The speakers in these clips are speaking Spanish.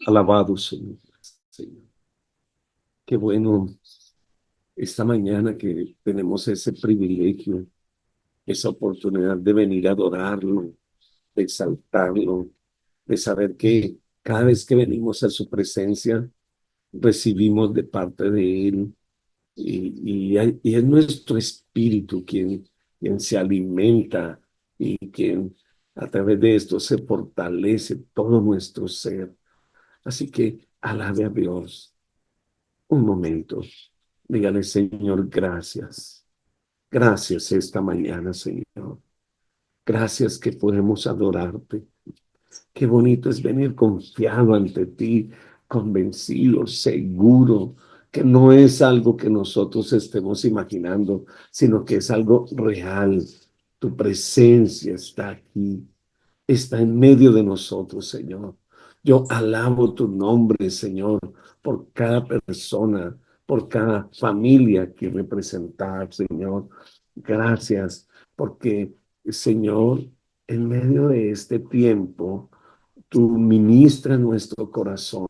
Alabado Señor. Señor. Qué bueno esta mañana que tenemos ese privilegio, esa oportunidad de venir a adorarlo, de exaltarlo, de saber que cada vez que venimos a su presencia, recibimos de parte de Él y es nuestro espíritu quien se alimenta y quien a través de esto se fortalece todo nuestro ser. Así que alabe a Dios. Un momento. Dígale, Señor, gracias. Gracias esta mañana, Señor. Gracias que podemos adorarte. Qué bonito es venir confiado ante ti, convencido, seguro, que no es algo que nosotros estemos imaginando, sino que es algo real. Tu presencia está aquí, está en medio de nosotros, Señor. Yo alabo tu nombre, Señor, por cada persona, por cada familia que representar, Señor. Gracias, porque, Señor, en medio de este tiempo, tú ministras nuestro corazón,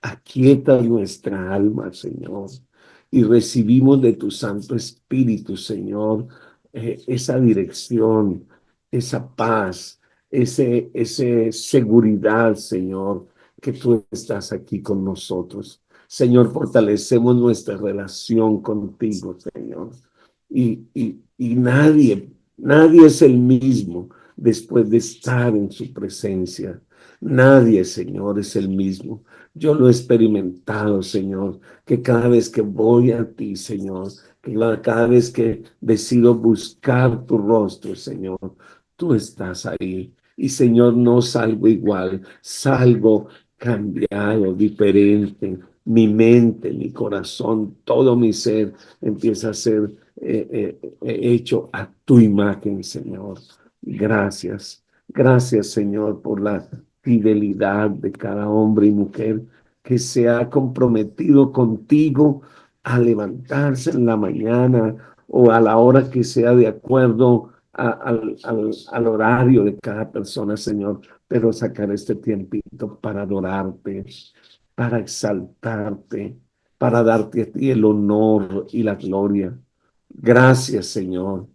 aquietas nuestra alma, Señor, y recibimos de tu Santo Espíritu, Señor, esa dirección, esa paz, ese seguridad, Señor, que tú estás aquí con nosotros. Señor, fortalecemos nuestra relación contigo, Señor. Y nadie es el mismo después de estar en su presencia. Nadie, Señor, es el mismo. Yo lo he experimentado, Señor, que cada vez que voy a ti, Señor, que cada vez que decido buscar tu rostro, Señor, tú estás ahí. Y, Señor, no salgo igual, salgo cambiado, diferente. Mi mente, mi corazón, todo mi ser empieza a ser hecho a tu imagen, Señor. Gracias. Gracias, Señor, por la fidelidad de cada hombre y mujer que se ha comprometido contigo a levantarse en la mañana o a la hora que sea de acuerdo al horario de cada persona, Señor, pero sacar este tiempito para adorarte, para exaltarte, para darte a ti el honor y la gloria. Gracias, Señor,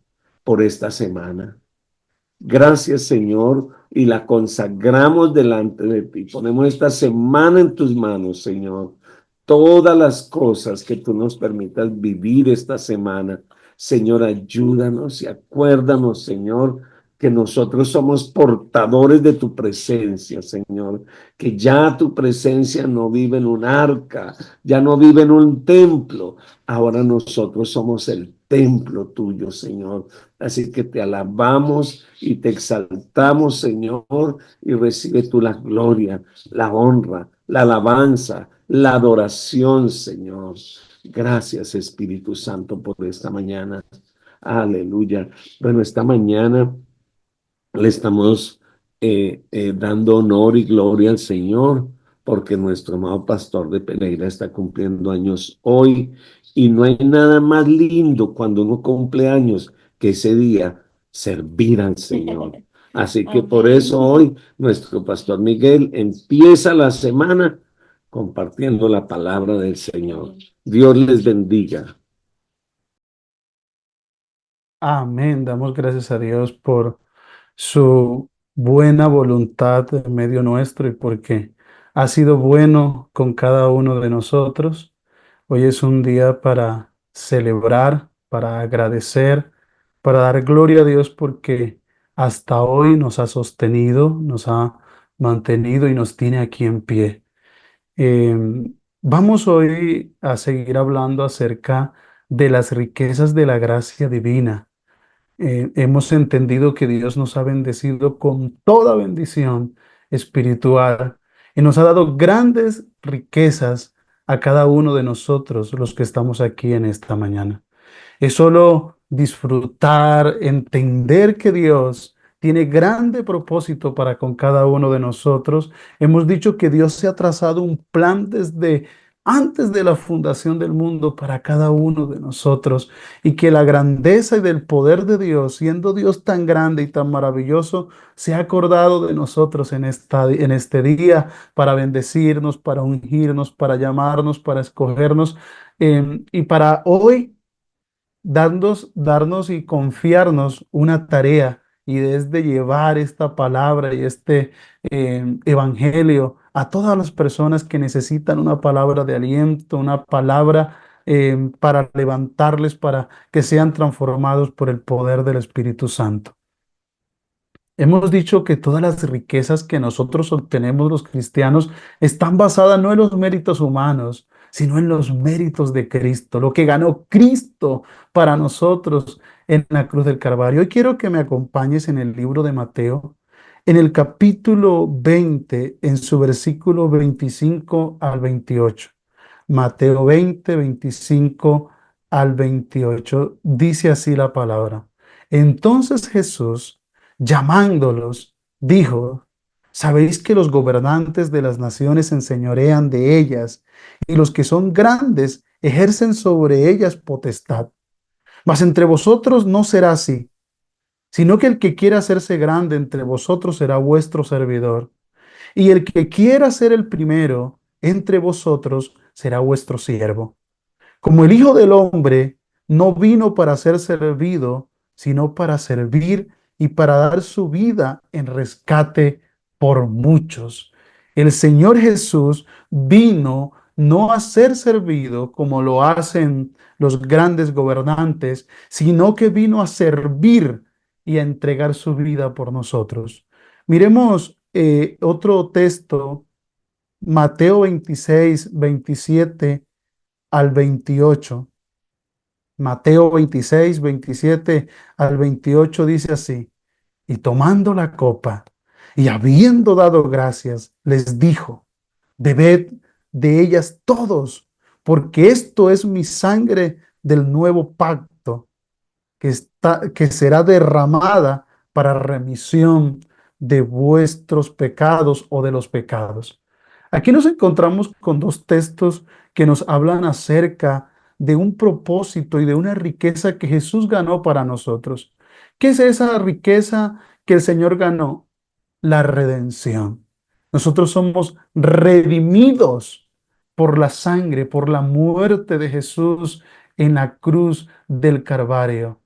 por esta semana. Gracias, Señor, y la consagramos delante de ti. Ponemos esta semana en tus manos, Señor. Todas las cosas que tú nos permitas vivir esta semana, Señor, ayúdanos y acuérdanos, Señor, que nosotros somos portadores de tu presencia, Señor, que ya tu presencia no vive en un arca, ya no vive en un templo, ahora nosotros somos el templo tuyo, Señor. Así que te alabamos y te exaltamos, Señor, y recibe tú la gloria, la honra, la alabanza, la adoración, Señor. Gracias, Espíritu Santo, por esta mañana. Aleluya. Bueno, esta mañana le estamos dando honor y gloria al Señor porque nuestro amado pastor de Pereira está cumpliendo años hoy y no hay nada más lindo cuando uno cumple años que ese día servir al Señor. Así que por eso hoy nuestro pastor Miguel empieza la semana compartiendo la palabra del Señor. Dios les bendiga. Amén. Damos gracias a Dios por su buena voluntad en medio nuestro y porque ha sido bueno con cada uno de nosotros. Hoy es un día para celebrar, para agradecer, para dar gloria a Dios porque hasta hoy nos ha sostenido, nos ha mantenido y nos tiene aquí en pie. Eh, Vamos hoy a seguir hablando acerca de las riquezas de la gracia divina. Hemos entendido que Dios nos ha bendecido con toda bendición espiritual y nos ha dado grandes riquezas a cada uno de nosotros, los que estamos aquí en esta mañana. Es solo disfrutar, entender que Dios tiene grande propósito para con cada uno de nosotros. Hemos dicho que Dios se ha trazado un plan desde antes de la fundación del mundo para cada uno de nosotros, y que la grandeza y del poder de Dios, siendo Dios tan grande y tan maravilloso, se ha acordado de nosotros en este día para bendecirnos, para ungirnos, para llamarnos, para escogernos, y para hoy darnos y confiarnos una tarea, y es de llevar esta palabra y este evangelio a todas las personas que necesitan una palabra de aliento, una palabra para levantarles, para que sean transformados por el poder del Espíritu Santo. Hemos dicho que todas las riquezas que nosotros obtenemos los cristianos están basadas no en los méritos humanos, sino en los méritos de Cristo, lo que ganó Cristo para nosotros en la cruz del Calvario. Hoy quiero que me acompañes en el libro de Mateo, en el capítulo 20, en su versículo 25 al 28. Mateo 20, 25 al 28. Dice así la palabra. Entonces Jesús, llamándolos, dijo: ¿Sabéis que los gobernantes de las naciones se enseñorean de ellas, y los que son grandes ejercen sobre ellas potestad? Mas entre vosotros no será así, sino que el que quiera hacerse grande entre vosotros será vuestro servidor, y el que quiera ser el primero entre vosotros será vuestro siervo. Como el Hijo del Hombre no vino para ser servido, sino para servir y para dar su vida en rescate por muchos. El Señor Jesús vino no a ser servido como lo hacen los grandes gobernantes, sino que vino a servir y a entregar su vida por nosotros. Miremos otro texto, Mateo 26, 27 al 28. Mateo 26, 27 al 28 dice así: y tomando la copa y habiendo dado gracias, les dijo: bebed de ellas todos, porque esto es mi sangre del nuevo pacto, que será derramada para remisión de vuestros pecados o de los pecados. Aquí nos encontramos con dos textos que nos hablan acerca de un propósito y de una riqueza que Jesús ganó para nosotros. ¿Qué es esa riqueza que el Señor ganó? La redención. Nosotros somos redimidos por la sangre, por la muerte de Jesús en la cruz del Calvario.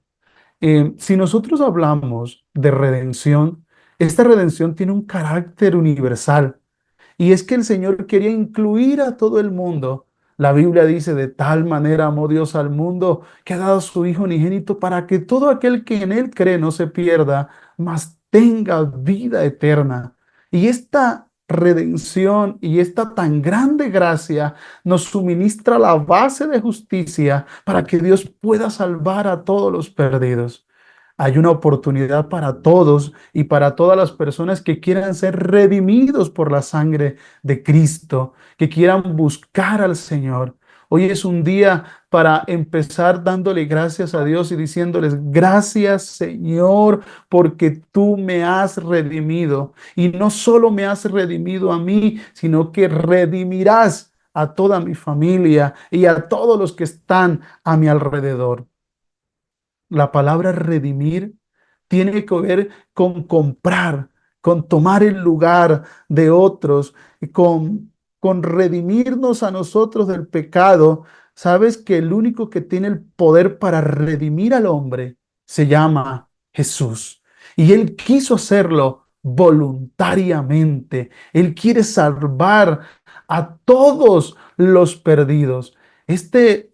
Si nosotros hablamos de redención, esta redención tiene un carácter universal. Y es que el Señor quería incluir a todo el mundo. La Biblia dice: de tal manera amó Dios al mundo que ha dado a su Hijo unigénito para que todo aquel que en Él cree no se pierda, mas tenga vida eterna. Y esta redención y esta tan grande gracia nos suministra la base de justicia para que Dios pueda salvar a todos los perdidos. Hay una oportunidad para todos y para todas las personas que quieran ser redimidos por la sangre de Cristo, que quieran buscar al Señor. Hoy es un día para empezar dándole gracias a Dios y diciéndoles: gracias, Señor, porque tú me has redimido. Y no solo me has redimido a mí, sino que redimirás a toda mi familia y a todos los que están a mi alrededor. La palabra redimir tiene que ver con comprar, con tomar el lugar de otros, y con redimirnos a nosotros del pecado. Sabes que el único que tiene el poder para redimir al hombre se llama Jesús. Y Él quiso hacerlo voluntariamente. Él quiere salvar a todos los perdidos. Este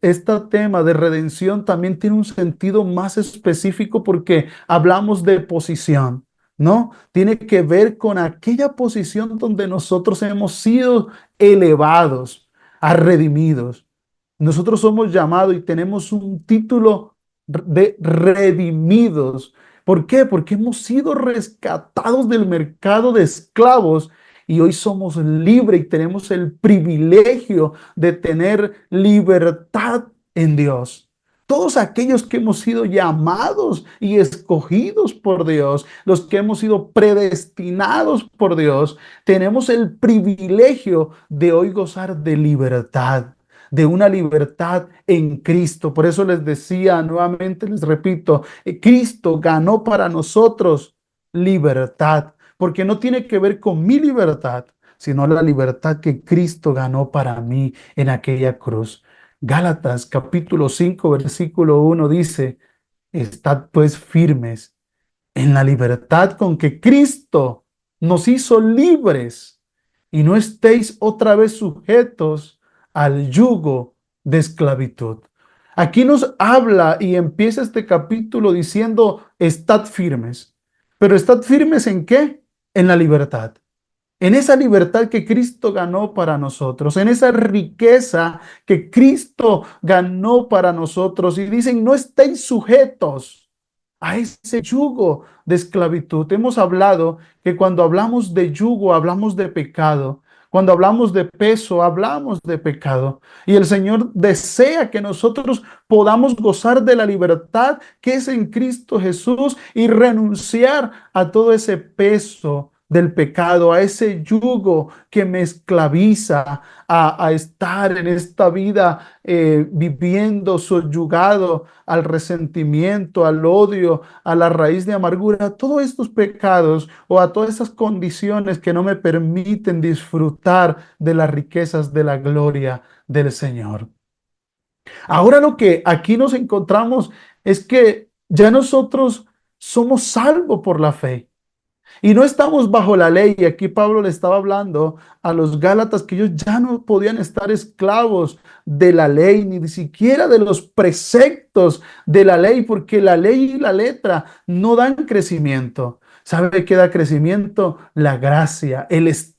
tema de redención también tiene un sentido más específico porque hablamos de posición, ¿no? Tiene que ver con aquella posición donde nosotros hemos sido elevados a redimidos. Nosotros somos llamados y tenemos un título de redimidos. ¿Por qué? Porque hemos sido rescatados del mercado de esclavos y hoy somos libres y tenemos el privilegio de tener libertad en Dios. Todos aquellos que hemos sido llamados y escogidos por Dios, los que hemos sido predestinados por Dios, tenemos el privilegio de hoy gozar de libertad, de una libertad en Cristo. Por eso les decía nuevamente, les repito, Cristo ganó para nosotros libertad, porque no tiene que ver con mi libertad, sino la libertad que Cristo ganó para mí en aquella cruz. Gálatas capítulo 5 versículo 1 dice, estad pues firmes en la libertad con que Cristo nos hizo libres y no estéis otra vez sujetos al yugo de esclavitud. Aquí nos habla y empieza este capítulo diciendo, estad firmes. ¿Pero estad firmes en qué? En la libertad, en esa libertad que Cristo ganó para nosotros, en esa riqueza que Cristo ganó para nosotros. Y dicen, no estéis sujetos a ese yugo de esclavitud. Hemos hablado que cuando hablamos de yugo, hablamos de pecado. Cuando hablamos de peso, hablamos de pecado. Y el Señor desea que nosotros podamos gozar de la libertad que es en Cristo Jesús y renunciar a todo ese peso del pecado, a ese yugo que me esclaviza a estar en esta vida viviendo subyugado al resentimiento, al odio, a la raíz de amargura, a todos estos pecados o a todas esas condiciones que no me permiten disfrutar de las riquezas de la gloria del Señor. Ahora lo que aquí nos encontramos es que ya nosotros somos salvos por la fe. Y no estamos bajo la ley. Y aquí Pablo le estaba hablando a los Gálatas que ellos ya no podían estar esclavos de la ley, ni siquiera de los preceptos de la ley, porque la ley y la letra no dan crecimiento. ¿Sabe qué da crecimiento? La gracia, el estar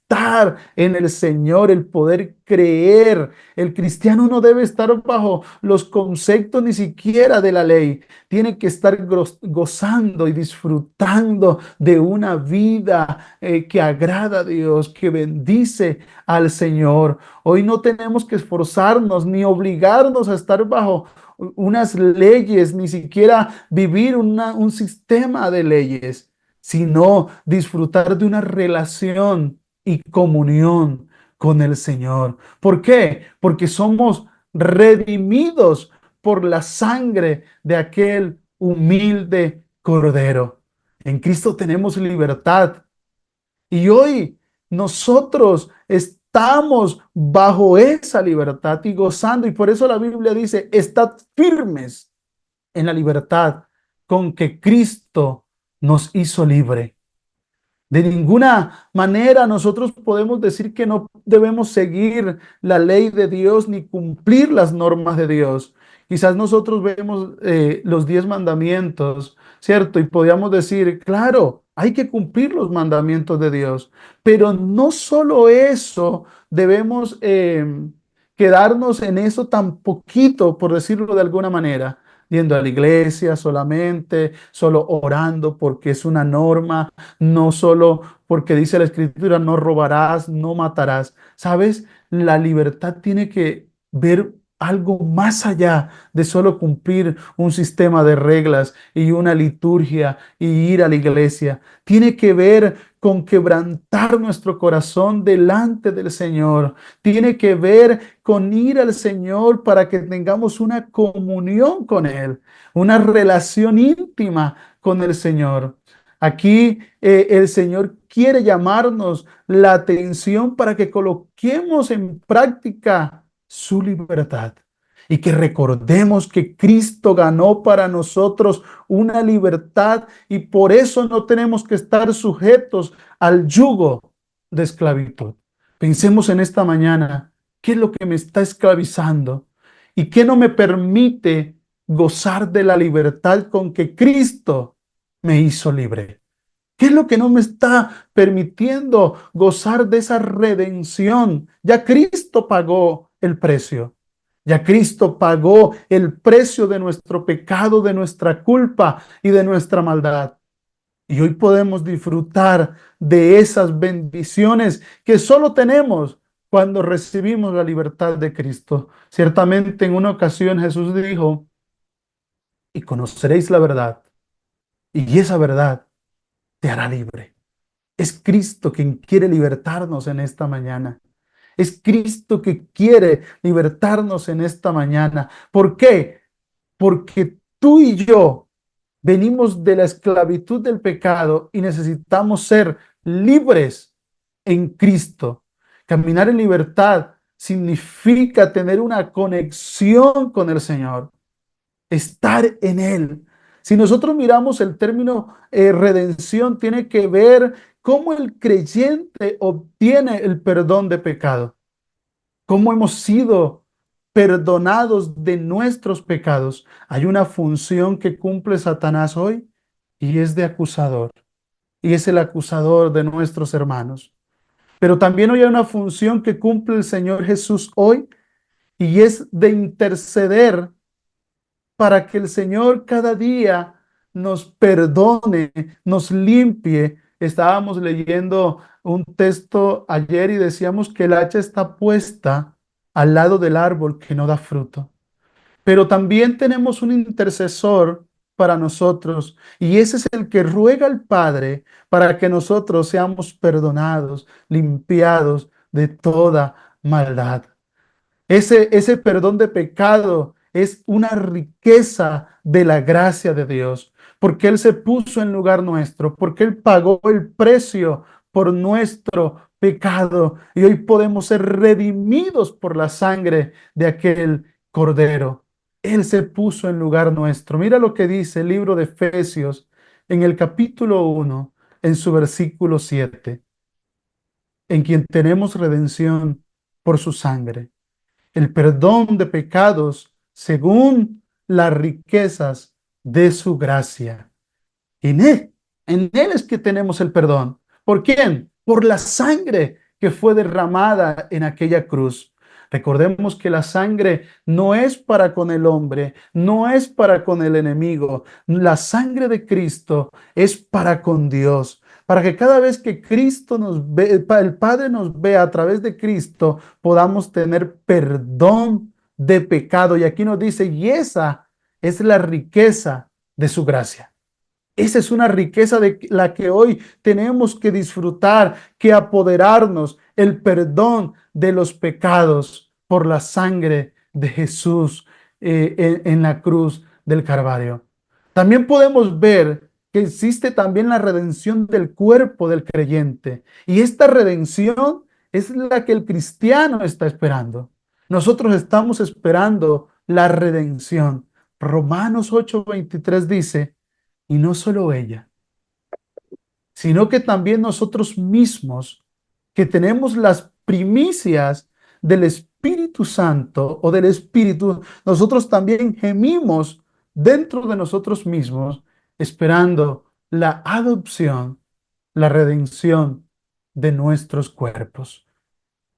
en el Señor, el poder creer. El cristiano no debe estar bajo los conceptos ni siquiera de la ley. Tiene que estar gozando y disfrutando de una vida que agrada a Dios, que bendice al Señor. Hoy no tenemos que esforzarnos ni obligarnos a estar bajo unas leyes, ni siquiera vivir un sistema de leyes, sino disfrutar de una relación y comunión con el Señor. ¿Por qué? Porque somos redimidos por la sangre de aquel humilde Cordero. En Cristo tenemos libertad. Y hoy nosotros estamos bajo esa libertad y gozando. Y por eso la Biblia dice, estad firmes en la libertad con que Cristo nos hizo libre. De ninguna manera nosotros podemos decir que no debemos seguir la ley de Dios ni cumplir las normas de Dios. Quizás nosotros vemos los 10 mandamientos, ¿cierto? Y podríamos decir, claro, hay que cumplir los mandamientos de Dios, pero no solo eso, debemos quedarnos en eso tan poquito, por decirlo de alguna manera, yendo a la iglesia solamente, solo orando porque es una norma, no solo porque dice la escritura, no robarás, no matarás. ¿Sabes? La libertad tiene que ver algo más allá de solo cumplir un sistema de reglas y una liturgia y ir a la iglesia. Tiene que ver con quebrantar nuestro corazón delante del Señor. Tiene que ver con ir al Señor para que tengamos una comunión con Él, una relación íntima con el Señor. Aquí el Señor quiere llamarnos la atención para que coloquemos en práctica su libertad y que recordemos que Cristo ganó para nosotros una libertad y por eso no tenemos que estar sujetos al yugo de esclavitud. Pensemos en esta mañana, ¿qué es lo que me está esclavizando y qué no me permite gozar de la libertad con que Cristo me hizo libre? ¿Qué es lo que no me está permitiendo gozar de esa redención? Ya Cristo pagó el precio. Ya Cristo pagó el precio de nuestro pecado, de nuestra culpa y de nuestra maldad. Y hoy podemos disfrutar de esas bendiciones que solo tenemos cuando recibimos la libertad de Cristo. Ciertamente en una ocasión Jesús dijo, y conoceréis la verdad, y esa verdad te hará libre. Es Cristo quien quiere libertarnos en esta mañana. Es Cristo que quiere libertarnos en esta mañana. ¿Por qué? Porque tú y yo venimos de la esclavitud del pecado y necesitamos ser libres en Cristo. Caminar en libertad significa tener una conexión con el Señor, estar en Él. Si nosotros miramos el término redención, tiene que ver cómo el creyente obtiene el perdón de pecado, cómo hemos sido perdonados de nuestros pecados. Hay una función que cumple Satanás hoy y es de acusador, y es el acusador de nuestros hermanos. Pero también hoy hay una función que cumple el Señor Jesús hoy y es de interceder para que el Señor cada día nos perdone, nos limpie. Estábamos leyendo un texto ayer y decíamos que el hacha está puesta al lado del árbol que no da fruto. Pero también tenemos un intercesor para nosotros y ese es el que ruega al Padre para que nosotros seamos perdonados, limpiados de toda maldad. Ese perdón de pecado es una riqueza de la gracia de Dios, porque Él se puso en lugar nuestro, porque Él pagó el precio por nuestro pecado y hoy podemos ser redimidos por la sangre de aquel Cordero. Él se puso en lugar nuestro. Mira lo que dice el libro de Efesios en el capítulo 1, en su versículo 7, en quien tenemos redención por su sangre, el perdón de pecados según las riquezas de su gracia. En él es que tenemos el perdón. ¿Por quién? Por la sangre que fue derramada en aquella cruz. Recordemos que la sangre no es para con el hombre, no es para con el enemigo. La sangre de Cristo es para con Dios. Para que cada vez que Cristo nos ve, el Padre nos vea a través de Cristo, podamos tener perdón de pecado. Y aquí nos dice, y esa es la riqueza de su gracia. Esa es una riqueza de la que hoy tenemos que disfrutar, que apoderarnos, el perdón de los pecados por la sangre de Jesús en la cruz del Calvario. También podemos ver que existe también la redención del cuerpo del creyente. Y esta redención es la que el cristiano está esperando. Nosotros estamos esperando la redención. Romanos 8:23 dice, y no solo ella, sino que también nosotros mismos, que tenemos las primicias del Espíritu Santo o del Espíritu, nosotros también gemimos dentro de nosotros mismos, esperando la adopción, la redención de nuestros cuerpos.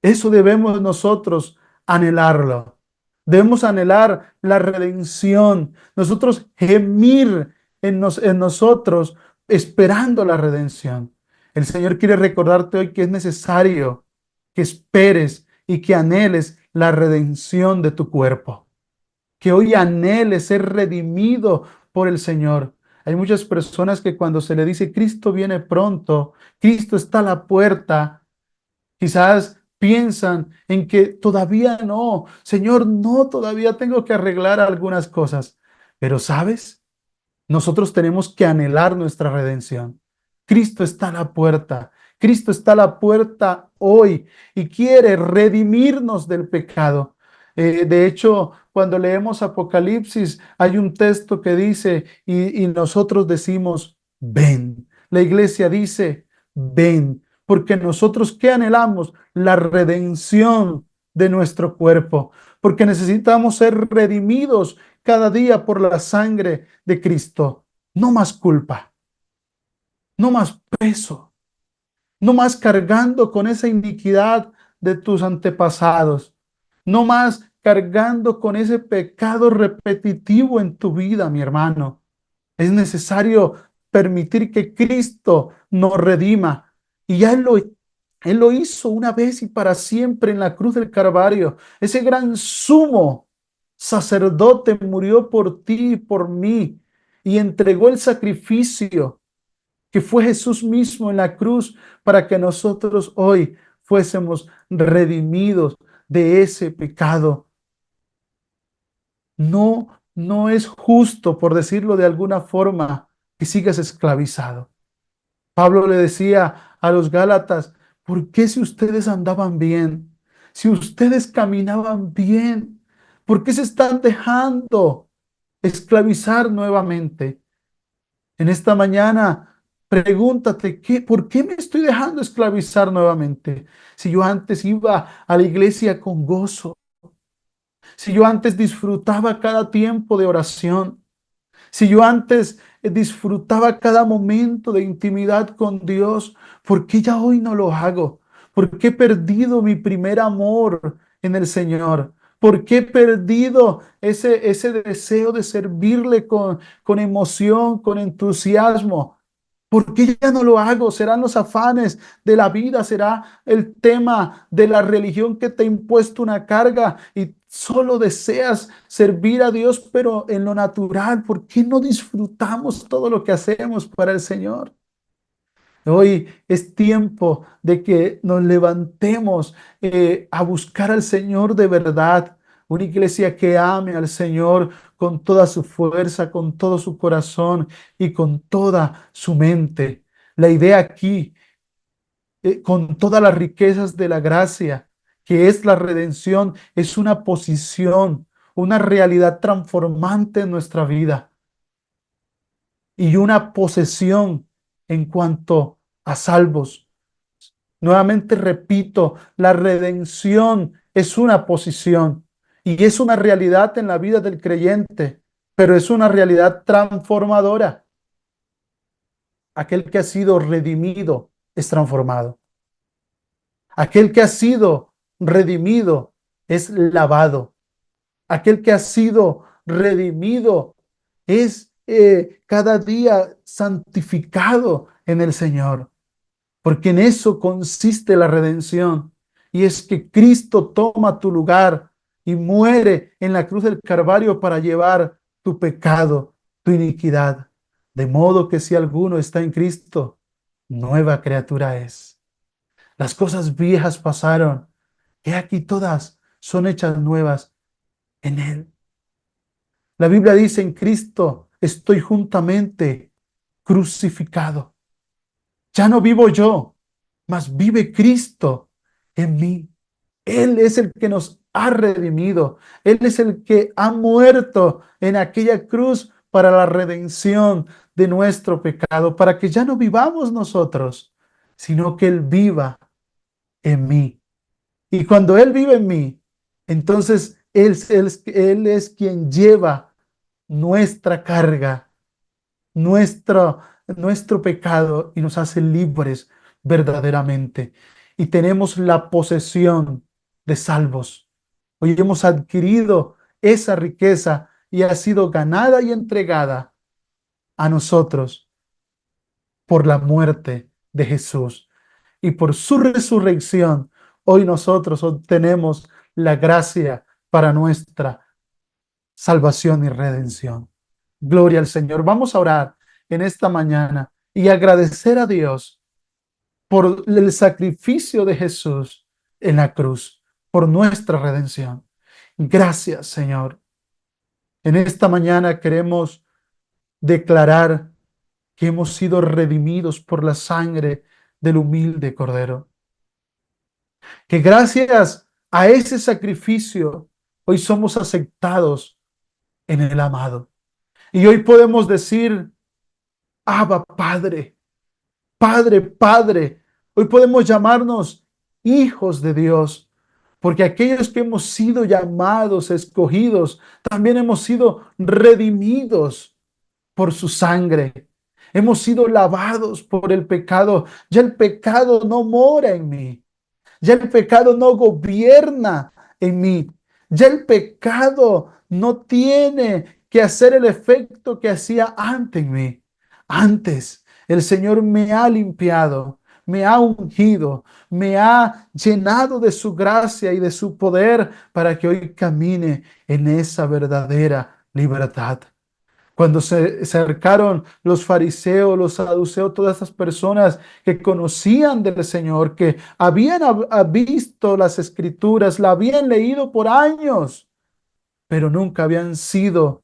Eso debemos nosotros anhelarlo. Debemos anhelar la redención. Nosotros gemir en nosotros esperando la redención. El Señor quiere recordarte hoy que es necesario que esperes y que anheles la redención de tu cuerpo. Que hoy anheles ser redimido por el Señor. Hay muchas personas que cuando se le dice Cristo viene pronto, Cristo está a la puerta, quizás piensan en que todavía no, Señor, no, todavía tengo que arreglar algunas cosas. Pero ¿sabes? Nosotros tenemos que anhelar nuestra redención. Cristo está a la puerta. Cristo está a la puerta hoy y quiere redimirnos del pecado. De hecho, cuando leemos Apocalipsis, hay un texto que dice, y nosotros decimos, ven. La iglesia dice, ven, porque nosotros, ¿qué anhelamos? La redención de nuestro cuerpo, porque necesitamos ser redimidos cada día por la sangre de Cristo. No más culpa, no más peso, no más cargando con esa iniquidad de tus antepasados, no más cargando con ese pecado repetitivo en tu vida, mi hermano. Es necesario permitir que Cristo nos redima. Y ya Él lo hizo una vez y para siempre en la cruz del Calvario. Ese gran sumo. sacerdote, murió por ti y por mí y entregó el sacrificio que fue Jesús mismo en la cruz para que nosotros hoy fuésemos redimidos de ese pecado. No es justo, por decirlo de alguna forma, que sigas esclavizado. Pablo le decía a los Gálatas, ¿por qué si ustedes andaban bien? Si ustedes caminaban bien, ¿por qué se están dejando esclavizar nuevamente? En esta mañana, pregúntate, ¿por qué me estoy dejando esclavizar nuevamente? Si yo antes iba a la iglesia con gozo, si yo antes disfrutaba cada tiempo de oración, si yo antes disfrutaba cada momento de intimidad con Dios, ¿por qué ya hoy no lo hago? ¿Por qué he perdido mi primer amor en el Señor? ¿Por qué he perdido ese deseo de servirle con emoción, con entusiasmo? ¿Por qué ya no lo hago? ¿Serán los afanes de la vida? ¿Será el tema de la religión que te ha impuesto una carga y solo deseas servir a Dios, pero en lo natural? ¿Por qué no disfrutamos todo lo que hacemos para el Señor? Hoy es tiempo de que nos levantemos a buscar al Señor de verdad. Una iglesia que ame al Señor con toda su fuerza, con todo su corazón y con toda su mente. La idea aquí, con todas las riquezas de la gracia, que es la redención, es una posición, una realidad transformante en nuestra vida y una posesión en cuanto a salvos. Nuevamente repito, la redención es una posición y es una realidad en la vida del creyente, pero es una realidad transformadora. Aquel que ha sido redimido es transformado. Aquel que ha sido redimido es lavado. Aquel que ha sido redimido es cada día santificado en el Señor. Porque en eso consiste la redención. Y es que Cristo toma tu lugar y muere en la cruz del Calvario para llevar tu pecado, tu iniquidad. De modo que si alguno está en Cristo, nueva criatura es. Las cosas viejas pasaron. He aquí todas son hechas nuevas en Él. La Biblia dice: en Cristo estoy juntamente crucificado. Ya no vivo yo, mas vive Cristo en mí. Él es el que nos ha redimido. Él es el que ha muerto en aquella cruz para la redención de nuestro pecado, para que ya no vivamos nosotros, sino que Él viva en mí. Y cuando Él vive en mí, entonces Él es quien lleva nuestra carga, nuestro, nuestro pecado y nos hace libres verdaderamente. Y tenemos la posesión de salvos. Hoy hemos adquirido esa riqueza y ha sido ganada y entregada a nosotros por la muerte de Jesús. Y por su resurrección, hoy nosotros obtenemos la gracia para nuestra salvación y redención. Gloria al Señor. Vamos a orar en esta mañana y agradecer a Dios por el sacrificio de Jesús en la cruz, por nuestra redención. Gracias, Señor. En esta mañana queremos declarar que hemos sido redimidos por la sangre del humilde Cordero. Que gracias a ese sacrificio hoy somos aceptados en el amado. Y hoy podemos decir: Abba, Padre, Padre, Padre. Hoy podemos llamarnos hijos de Dios, porque aquellos que hemos sido llamados, escogidos, también hemos sido redimidos por su sangre. Hemos sido lavados por el pecado. Ya el pecado no mora en mí. Ya el pecado no gobierna en mí. Ya el pecado no tiene que hacer el efecto que hacía antes en mí. Antes, el Señor me ha limpiado, me ha ungido, me ha llenado de su gracia y de su poder para que hoy camine en esa verdadera libertad. Cuando se acercaron los fariseos, los saduceos, todas esas personas que conocían del Señor, que habían visto las escrituras, la habían leído por años, pero nunca habían sido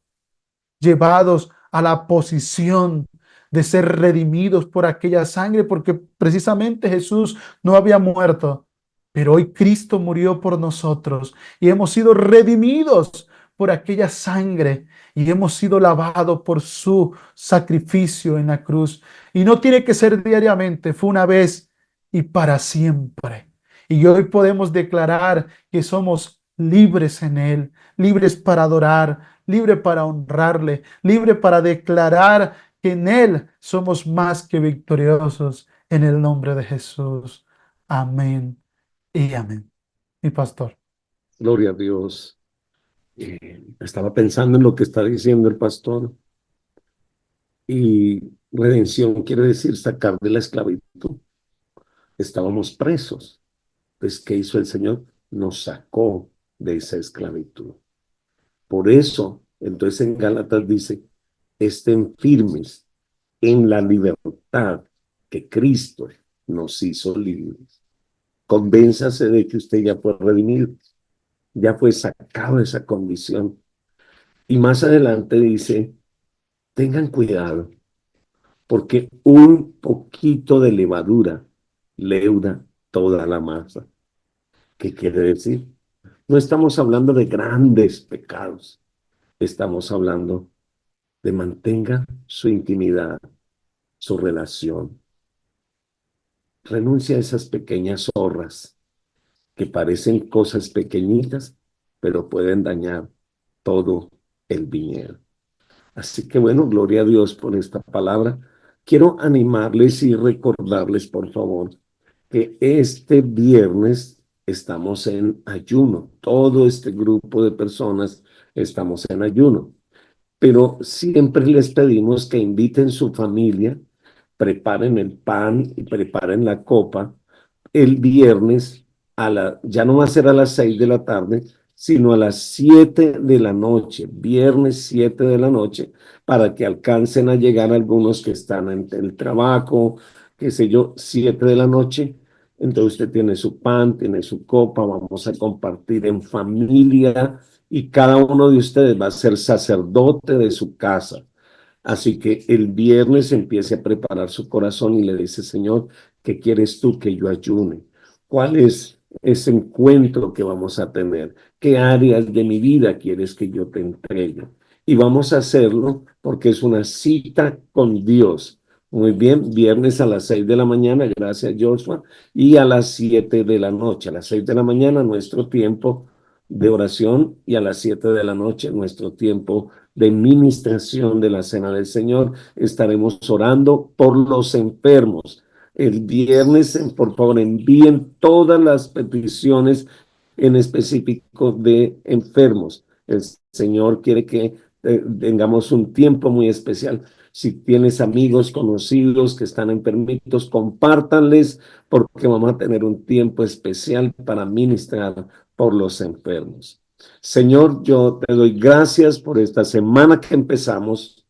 llevados a la posición de ser redimidos por aquella sangre, porque precisamente Jesús no había muerto, pero hoy Cristo murió por nosotros y hemos sido redimidos por aquella sangre y hemos sido lavados por su sacrificio en la cruz. Y no tiene que ser diariamente, fue una vez y para siempre. Y hoy podemos declarar que somos libres en Él, libres para adorar, libre para honrarle, libre para declarar que en Él somos más que victoriosos en el nombre de Jesús. Amén y amén. Mi pastor. Gloria a Dios. Estaba pensando en lo que está diciendo el pastor, y redención quiere decir sacar de la esclavitud. Estábamos presos. Pues, ¿qué hizo el Señor? Nos sacó de esa esclavitud. Por eso, entonces en Gálatas dice, estén firmes en la libertad que Cristo nos hizo libres. Convénzase de que usted ya fue redimido, ya fue sacado de esa condición. Y más adelante dice, tengan cuidado, porque un poquito de levadura leuda toda la masa. ¿Qué quiere decir? No estamos hablando de grandes pecados, estamos hablando de mantenga su intimidad, su relación. Renuncia a esas pequeñas zorras que parecen cosas pequeñitas, pero pueden dañar todo el viñedo. Así que bueno, gloria a Dios por esta palabra. Quiero animarles y recordarles, por favor, que este viernes estamos en ayuno. Todo este grupo de personas estamos en ayuno. Pero siempre les pedimos que inviten su familia, preparen el pan y preparen la copa el viernes, ya no va a ser a las 6 de la tarde, sino a las 7 de la noche, viernes 7 de la noche, para que alcancen a llegar algunos que están en el trabajo, qué sé yo, 7 de la noche. Entonces usted tiene su pan, tiene su copa, vamos a compartir en familia y cada uno de ustedes va a ser sacerdote de su casa. Así que el viernes empiece a preparar su corazón y le dice, Señor, ¿qué quieres tú que yo ayune? ¿Cuál es ese encuentro que vamos a tener? ¿Qué áreas de mi vida quieres que yo te entregue? Y vamos a hacerlo porque es una cita con Dios. Muy bien, viernes a las 6 de la mañana, gracias Joshua, y a las 7 de la noche. A las 6 de la mañana nuestro tiempo de oración y a las 7 de la noche nuestro tiempo de ministración de la Cena del Señor. Estaremos orando por los enfermos. El viernes, por favor, envíen todas las peticiones en específico de enfermos. El Señor quiere que tengamos un tiempo muy especial. Si tienes amigos conocidos que están enfermitos, compártanles porque vamos a tener un tiempo especial para ministrar por los enfermos. Señor, yo te doy gracias por esta semana que empezamos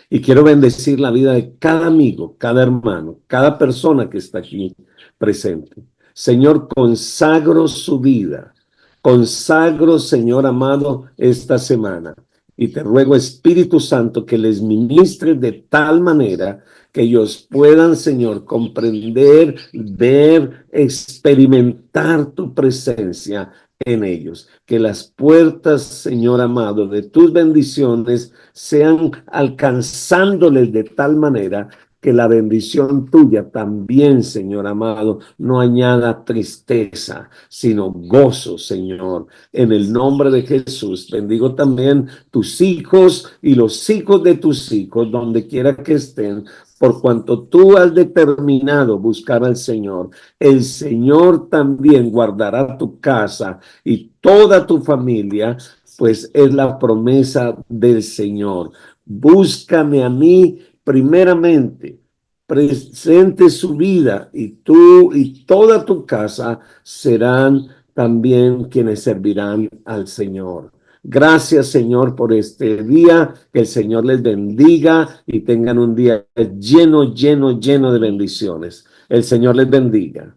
y quiero bendecir la vida de cada amigo, cada hermano, cada persona que está aquí presente. Señor, consagro su vida, consagro, Señor amado, esta semana. Y te ruego, Espíritu Santo, que les ministre de tal manera que ellos puedan, Señor, comprender, ver, experimentar tu presencia en ellos. Que las puertas, Señor amado, de tus bendiciones sean alcanzándoles de tal manera que la bendición tuya también, Señor amado, no añada tristeza, sino gozo, Señor. En el nombre de Jesús, bendigo también tus hijos y los hijos de tus hijos, donde quiera que estén, por cuanto tú has determinado buscar al Señor. El Señor también guardará tu casa y toda tu familia, pues es la promesa del Señor. Búscame a mí primeramente presente su vida y tú y toda tu casa serán también quienes servirán al Señor. Gracias, Señor, por este día. Que el Señor les bendiga y tengan un día lleno, lleno, lleno de bendiciones. El Señor les bendiga.